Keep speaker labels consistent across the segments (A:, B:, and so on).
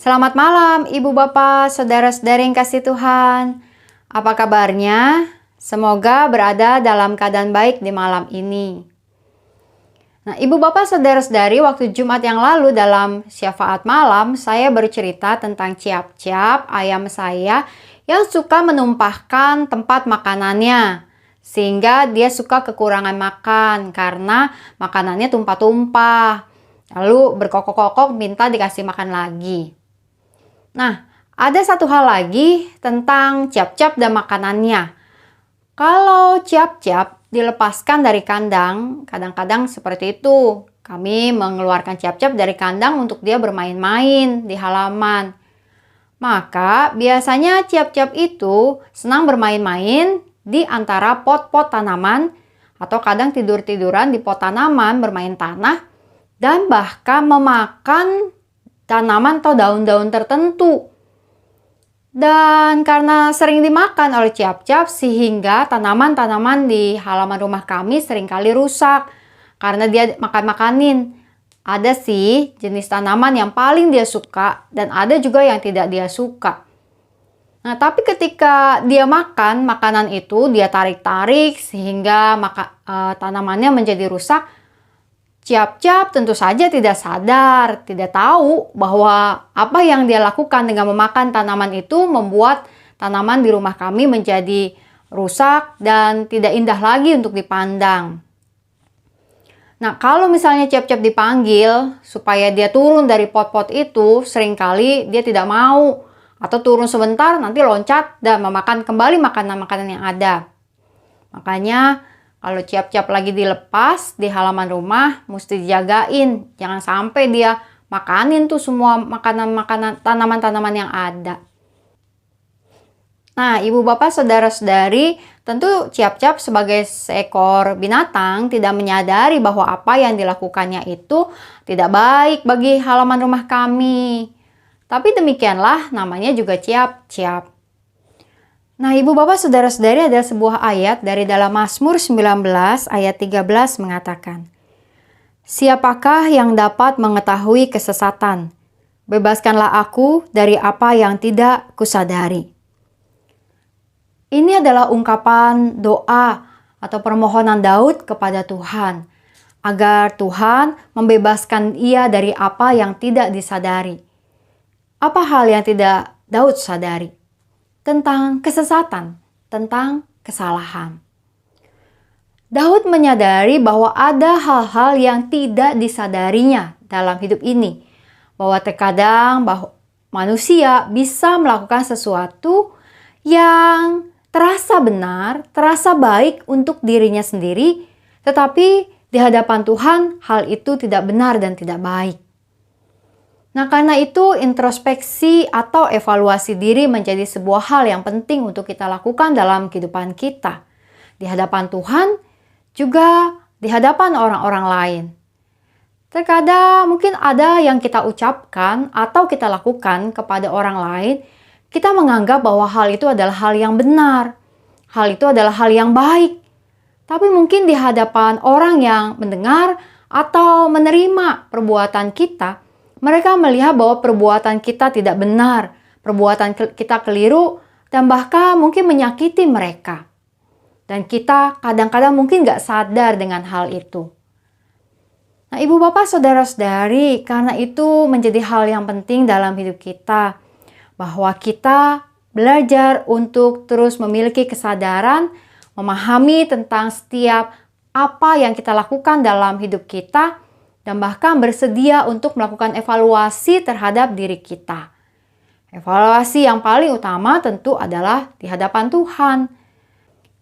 A: Selamat malam, Ibu Bapak, Saudara-saudari yang kasih Tuhan. Apa kabarnya? Semoga berada dalam keadaan baik di malam ini. Nah, Ibu Bapak, Saudara-saudari, waktu Jumat yang lalu dalam syafaat malam, saya bercerita tentang Ciap-Ciap, ayam saya, yang suka menumpahkan tempat makanannya. Sehingga dia suka kekurangan makan karena makanannya tumpah-tumpah. Lalu berkokok-kokok minta dikasih makan lagi. Nah, ada satu hal lagi tentang Ciap-Ciap dan makanannya. Kalau Ciap-Ciap dilepaskan dari kandang, kadang-kadang seperti itu. Kami mengeluarkan Ciap-Ciap dari kandang untuk dia bermain-main di halaman. Maka biasanya Ciap-Ciap itu senang bermain-main di antara pot-pot tanaman atau kadang tidur-tiduran di pot tanaman bermain tanah dan bahkan memakan tanaman atau daun-daun tertentu. Dan karena sering dimakan oleh Ciap-Ciap sehingga tanaman-tanaman di halaman rumah kami seringkali rusak karena dia makan-makanin. Ada sih jenis tanaman yang paling dia suka dan ada juga yang tidak dia suka. Nah, tapi ketika dia makan makanan itu, dia tarik-tarik sehingga tanamannya menjadi rusak. Ciap-Ciap tentu saja tidak sadar, tidak tahu bahwa apa yang dia lakukan dengan memakan tanaman itu membuat tanaman di rumah kami menjadi rusak dan tidak indah lagi untuk dipandang. Nah, kalau misalnya Ciap-Ciap dipanggil supaya dia turun dari pot-pot itu, seringkali dia tidak mau. Atau turun sebentar, nanti loncat dan memakan kembali makanan-makanan yang ada. Makanya kalau Ciap-Ciap lagi dilepas di halaman rumah, mesti dijagain. Jangan sampai dia makanin tuh semua makanan-makanan, tanaman-tanaman yang ada. Nah, Ibu Bapak, Saudara-saudari, tentu Ciap-Ciap sebagai seekor binatang tidak menyadari bahwa apa yang dilakukannya itu tidak baik bagi halaman rumah kami. Tapi demikianlah namanya juga Ciap-Ciap. Nah, Ibu Bapak, Saudara-saudari, ada sebuah ayat dari dalam Mazmur 19 ayat 13 mengatakan, "Siapakah yang dapat mengetahui kesesatan? Bebaskanlah aku dari apa yang tidak kusadari." Ini adalah ungkapan doa atau permohonan Daud kepada Tuhan agar Tuhan membebaskan ia dari apa yang tidak disadari. Apa hal yang tidak Daud sadari? Tentang kesesatan, tentang kesalahan. Daud menyadari bahwa ada hal-hal yang tidak disadarinya dalam hidup ini. Bahwa terkadang manusia bisa melakukan sesuatu yang terasa benar, terasa baik untuk dirinya sendiri, tetapi di hadapan Tuhan hal itu tidak benar dan tidak baik. Nah, karena itu introspeksi atau evaluasi diri menjadi sebuah hal yang penting untuk kita lakukan dalam kehidupan kita. Di hadapan Tuhan, juga di hadapan orang-orang lain. Terkadang mungkin ada yang kita ucapkan atau kita lakukan kepada orang lain, kita menganggap bahwa hal itu adalah hal yang benar. Hal itu adalah hal yang baik. Tapi mungkin di hadapan orang yang mendengar atau menerima perbuatan kita, mereka melihat bahwa perbuatan kita tidak benar, perbuatan kita keliru, dan bahkan mungkin menyakiti mereka. Dan kita kadang-kadang mungkin gak sadar dengan hal itu. Nah, Ibu Bapak, Saudara-saudari, karena itu menjadi hal yang penting dalam hidup kita. Bahwa kita belajar untuk terus memiliki kesadaran, memahami tentang setiap apa yang kita lakukan dalam hidup kita, dan bahkan bersedia untuk melakukan evaluasi terhadap diri kita. Evaluasi yang paling utama tentu adalah di hadapan Tuhan.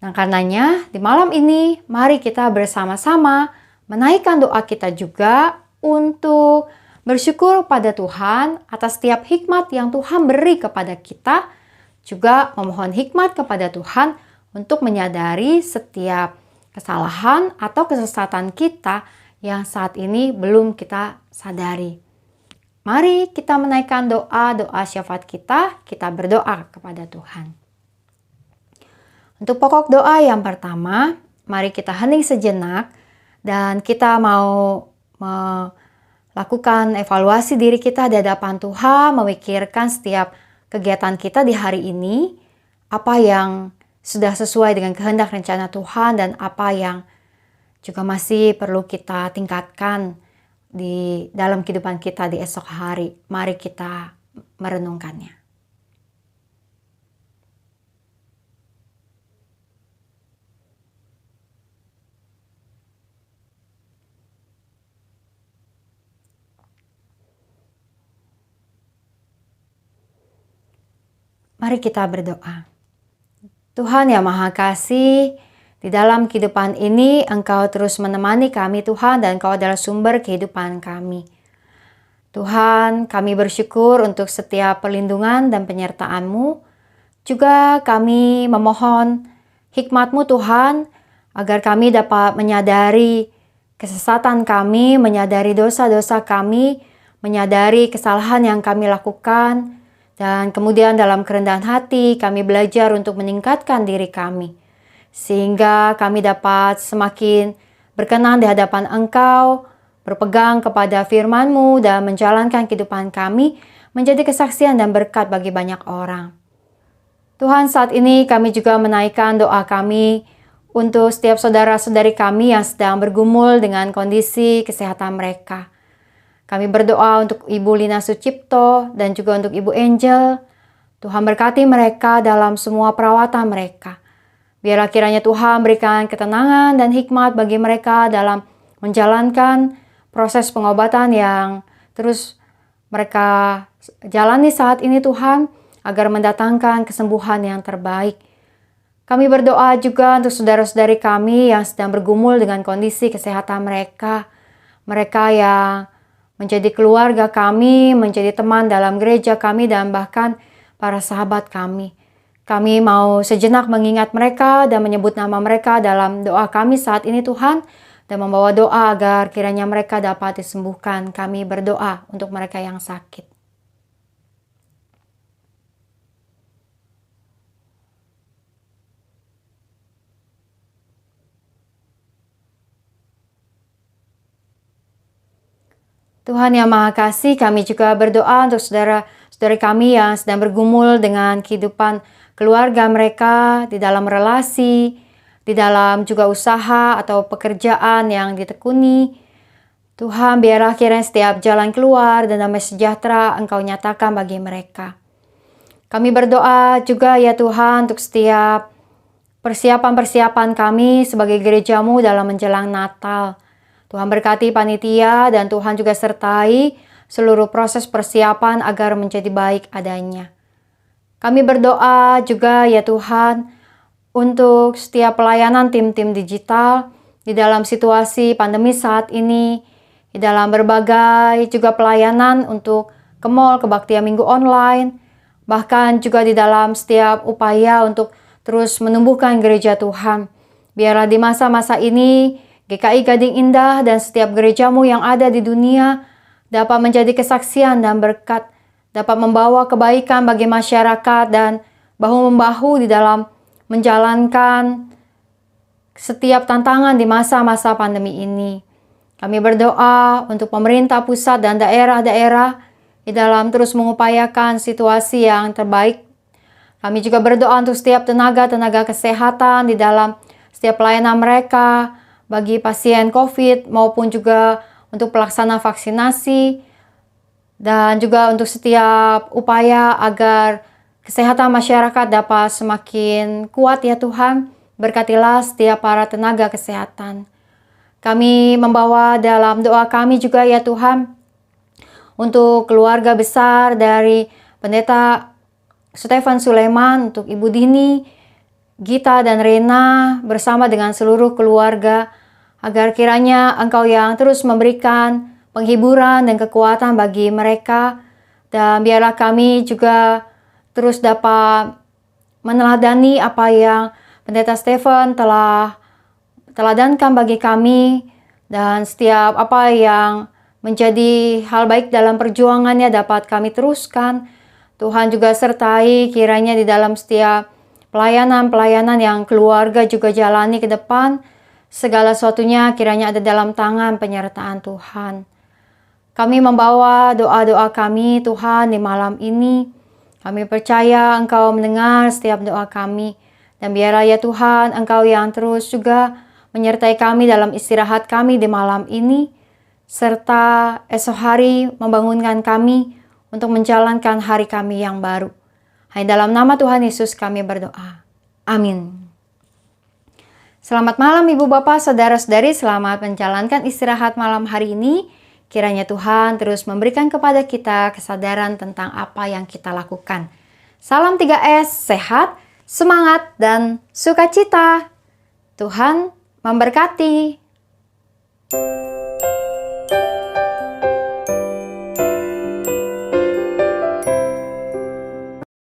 A: Nah, karenanya di malam ini mari kita bersama-sama menaikkan doa kita juga untuk bersyukur pada Tuhan atas setiap hikmat yang Tuhan beri kepada kita. Juga memohon hikmat kepada Tuhan untuk menyadari setiap kesalahan atau kesesatan kita yang saat ini belum kita sadari. Mari kita menaikkan doa syafaat kita berdoa kepada Tuhan. Untuk pokok doa yang pertama, mari kita hening sejenak dan kita mau lakukan evaluasi diri kita di hadapan Tuhan, memikirkan setiap kegiatan kita di hari ini, apa yang sudah sesuai dengan kehendak rencana Tuhan dan apa yang juga masih perlu kita tingkatkan di dalam kehidupan kita di esok hari. Mari kita merenungkannya. Mari kita berdoa. Tuhan yang Maha Kasih, di dalam kehidupan ini Engkau terus menemani kami Tuhan, dan Engkau adalah sumber kehidupan kami. Tuhan, kami bersyukur untuk setiap perlindungan dan penyertaan-Mu. Juga kami memohon hikmat-Mu Tuhan, agar kami dapat menyadari kesesatan kami, menyadari dosa-dosa kami, menyadari kesalahan yang kami lakukan, dan kemudian dalam kerendahan hati kami belajar untuk meningkatkan diri kami, sehingga kami dapat semakin berkenan di hadapan Engkau, berpegang kepada firman-Mu dan menjalankan kehidupan kami menjadi kesaksian dan berkat bagi banyak orang. Tuhan, saat ini kami juga menaikkan doa kami untuk setiap saudara-saudari kami yang sedang bergumul dengan kondisi kesehatan mereka. Kami berdoa untuk Ibu Lina Sucipto dan juga untuk Ibu Angel. Tuhan berkati mereka dalam semua perawatan mereka. Biarlah kiranya Tuhan berikan ketenangan dan hikmat bagi mereka dalam menjalankan proses pengobatan yang terus mereka jalani saat ini Tuhan, agar mendatangkan kesembuhan yang terbaik. Kami berdoa juga untuk saudara-saudari kami yang sedang bergumul dengan kondisi kesehatan mereka. Mereka yang menjadi keluarga kami, menjadi teman dalam gereja kami, dan bahkan para sahabat kami. Kami mau sejenak mengingat mereka dan menyebut nama mereka dalam doa kami saat ini Tuhan, dan membawa doa agar kiranya mereka dapat disembuhkan. Kami berdoa untuk mereka yang sakit. Tuhan yang Maha Kasih, kami juga berdoa untuk saudara-saudari kami yang sedang bergumul dengan kehidupan keluarga mereka, di dalam relasi, di dalam juga usaha atau pekerjaan yang ditekuni. Tuhan, biarlah kiranya setiap jalan keluar dan damai sejahtera Engkau nyatakan bagi mereka. Kami berdoa juga ya Tuhan untuk setiap persiapan-persiapan kami sebagai gereja-Mu dalam menjelang Natal. Tuhan berkati panitia dan Tuhan juga sertai seluruh proses persiapan agar menjadi baik adanya. Kami berdoa juga ya Tuhan untuk setiap pelayanan tim-tim digital di dalam situasi pandemi saat ini, di dalam berbagai juga pelayanan untuk ke mall, kebaktian minggu online, bahkan juga di dalam setiap upaya untuk terus menumbuhkan gereja Tuhan. Biarlah di masa-masa ini GKI Gading Indah dan setiap gereja-Mu yang ada di dunia dapat menjadi kesaksian dan berkat, dapat membawa kebaikan bagi masyarakat dan bahu-membahu di dalam menjalankan setiap tantangan di masa-masa pandemi ini. Kami berdoa untuk pemerintah pusat dan daerah-daerah di dalam terus mengupayakan situasi yang terbaik. Kami juga berdoa untuk setiap tenaga-tenaga kesehatan di dalam setiap pelayanan mereka, bagi pasien COVID maupun juga untuk pelaksana vaksinasi, dan juga untuk setiap upaya agar kesehatan masyarakat dapat semakin kuat ya Tuhan. Berkatilah setiap para tenaga kesehatan. Kami membawa dalam doa kami juga ya Tuhan untuk keluarga besar dari Pendeta Stefan Sulaiman, untuk Ibu Dini, Gita dan Rena bersama dengan seluruh keluarga, agar kiranya Engkau yang terus memberikan penghiburan dan kekuatan bagi mereka, dan biarlah kami juga terus dapat meneladani apa yang Pendeta Stefan telah teladankan bagi kami, dan setiap apa yang menjadi hal baik dalam perjuangannya dapat kami teruskan. Tuhan juga sertai kiranya di dalam setiap pelayanan-pelayanan yang keluarga juga jalani ke depan, segala sesuatunya kiranya ada dalam tangan penyertaan Tuhan. Kami membawa doa-doa kami Tuhan di malam ini. Kami percaya Engkau mendengar setiap doa kami. Dan biarlah ya Tuhan, Engkau yang terus juga menyertai kami dalam istirahat kami di malam ini. Serta esok hari membangunkan kami untuk menjalankan hari kami yang baru. Hanya dalam nama Tuhan Yesus kami berdoa. Amin. Selamat malam Ibu Bapak, Saudara-saudari, selamat menjalankan istirahat malam hari ini. Kiranya Tuhan terus memberikan kepada kita kesadaran tentang apa yang kita lakukan. Salam 3S, sehat, semangat, dan sukacita. Tuhan memberkati.